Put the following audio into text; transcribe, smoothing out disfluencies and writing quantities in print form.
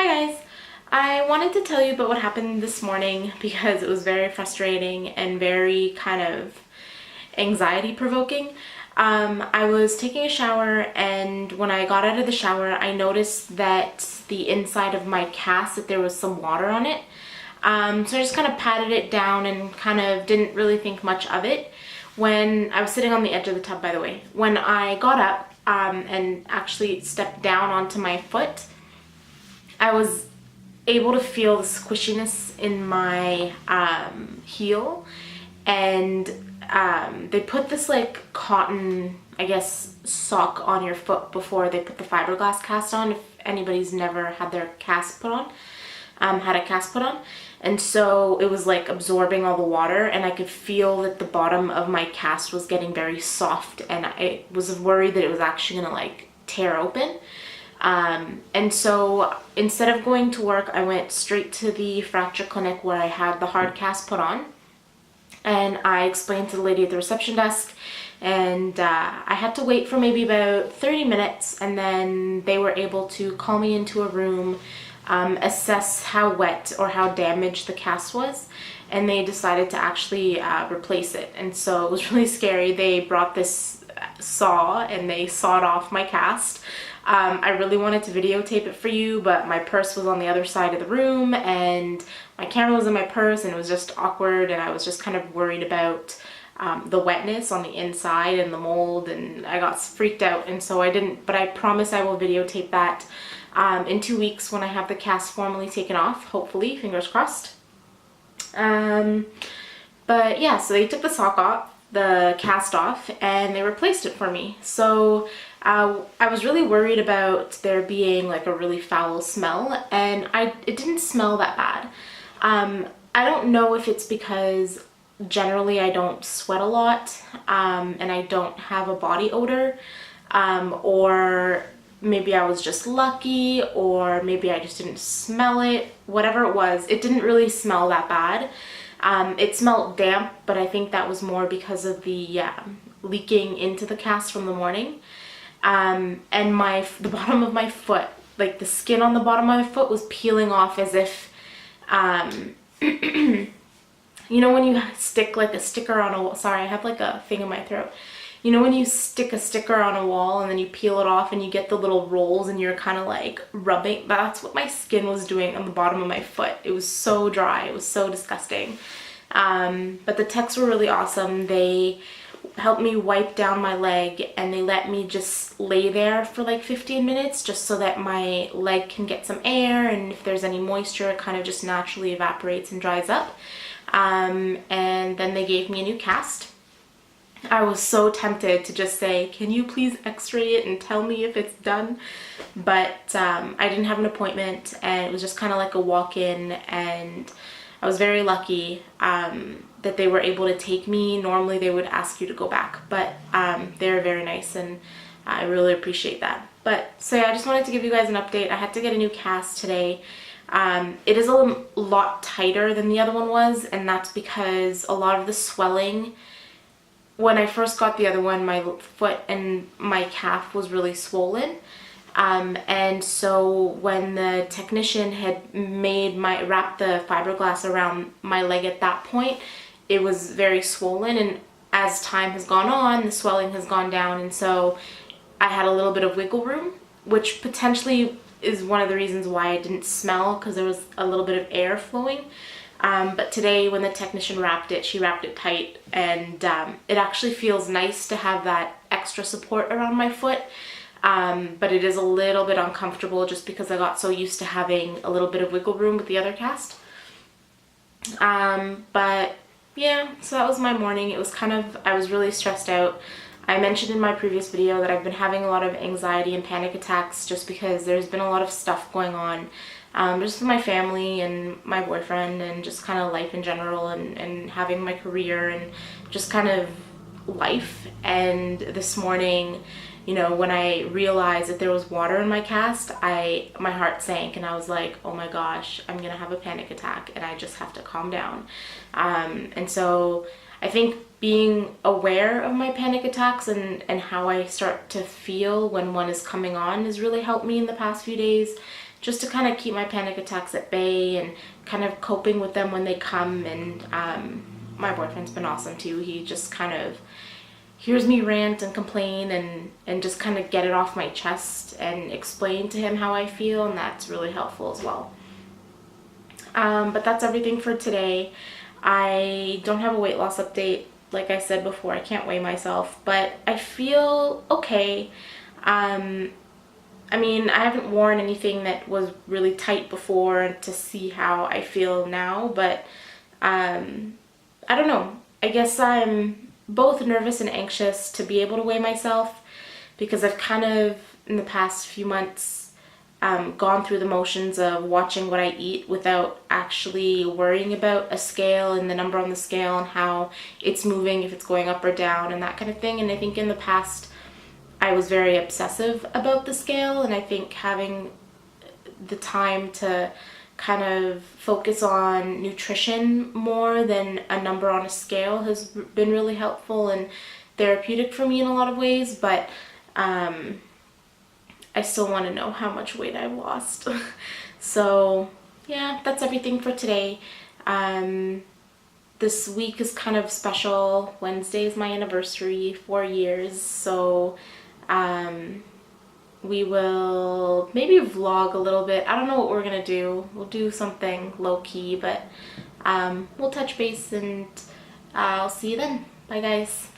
Hi guys! I wanted to tell you about what happened this morning because it was very frustrating and very kind of anxiety provoking. I was taking a shower, and when I got out of the shower I noticed that the inside of my cast, that there was some water on it. So I just kind of patted it down and kind of didn't really think much of it. When I was sitting on the edge of the tub, by the way, when I got up and actually stepped down onto my foot, I was able to feel the squishiness in my heel, and they put this like cotton, I guess, sock on your foot before they put the fiberglass cast on, if anybody's never had their cast put on, had a cast put on. And so it was like absorbing all the water, and I could feel that the bottom of my cast was getting very soft, and I was worried that it was actually gonna like tear open. And so instead of going to work, I went straight to the fracture clinic where I had the hard cast put on, and I explained to the lady at the reception desk, and I had to wait for maybe about 30 minutes, and then they were able to call me into a room, assess how wet or how damaged the cast was, and they decided to actually replace it. And so it was really scary. They brought this saw and they sawed off my cast. I really wanted to videotape it for you, but my purse was on the other side of the room and my camera was in my purse, and it was just awkward, and I was just kind of worried about the wetness on the inside and the mold, and I got freaked out, and so I didn't. But I promise I will videotape that in 2 weeks when I have the cast formally taken off, hopefully, fingers crossed. But yeah, so they took the cast off, and they replaced it for me. So I was really worried about there being like a really foul smell, and it didn't smell that bad. I don't know if it's because generally I don't sweat a lot, and I don't have a body odor, or maybe I was just lucky, or maybe I just didn't smell it. Whatever it was, it didn't really smell that bad. It smelled damp, but I think that was more because of the leaking into the cast from the morning. And the bottom of my foot, like the skin on the bottom of my foot, was peeling off as if, you know when you stick like a sticker on a wall, sorry, I have like a thing in my throat. You know when you stick a sticker on a wall and then you peel it off and you get the little rolls and you're kind of like rubbing? That's what my skin was doing on the bottom of my foot. It was so dry. It was so disgusting. But the techs were really awesome. They helped me wipe down my leg, and they let me just lay there for like 15 minutes just so that my leg can get some air, and if there's any moisture, it kind of just naturally evaporates and dries up. And then they gave me a new cast. I was so tempted to just say, can you please x-ray it and tell me if it's done? But I didn't have an appointment, and it was just kind of like a walk-in, and I was very lucky that they were able to take me. Normally they would ask you to go back, but they're very nice, and I really appreciate that. But so yeah, I just wanted to give you guys an update. I had to get a new cast today. It is a lot tighter than the other one was, and that's because a lot of the swelling, when I first got the other one, my foot and my calf was really swollen. And so when the technician had wrapped the fiberglass around my leg at that point, it was very swollen, and as time has gone on, the swelling has gone down, and so I had a little bit of wiggle room, which potentially is one of the reasons why I didn't smell, because there was a little bit of air flowing. But today when the technician wrapped it, she wrapped it tight, and it actually feels nice to have that extra support around my foot. But it is a little bit uncomfortable just because I got so used to having a little bit of wiggle room with the other cast. But yeah, so that was my morning. It was I was really stressed out. I mentioned in my previous video that I've been having a lot of anxiety and panic attacks just because there's been a lot of stuff going on, just with my family and my boyfriend, and just kind of life in general, and having my career, and just kind of life. And this morning, you know, when I realized that there was water in my cast, my heart sank, and I was like, oh my gosh, I'm gonna have a panic attack, and I just have to calm down. And so I think being aware of my panic attacks and how I start to feel when one is coming on has really helped me in the past few days. just to kind of keep my panic attacks at bay and kind of coping with them when they come. And my boyfriend's been awesome too. He just kind of hears me rant and complain and just kind of get it off my chest and explain to him how I feel, and that's really helpful as well. But that's everything for today. I don't have a weight loss update. Like I said before, I can't weigh myself, but I feel okay. I mean, I haven't worn anything that was really tight before to see how I feel now, but I don't know. I guess I'm both nervous and anxious to be able to weigh myself, because I've kind of, in the past few months, gone through the motions of watching what I eat without actually worrying about a scale and the number on the scale and how it's moving, if it's going up or down and that kind of thing. And I think in the past I was very obsessive about the scale, and I think having the time to kind of focus on nutrition more than a number on a scale has been really helpful and therapeutic for me in a lot of ways. But I still want to know how much weight I've lost. So yeah, that's everything for today. This week is kind of special. Wednesday is my anniversary, 4 years, so we will maybe vlog a little bit. I don't know what we're gonna do. We'll do something low-key, but we'll touch base, and I'll see you then. Bye guys.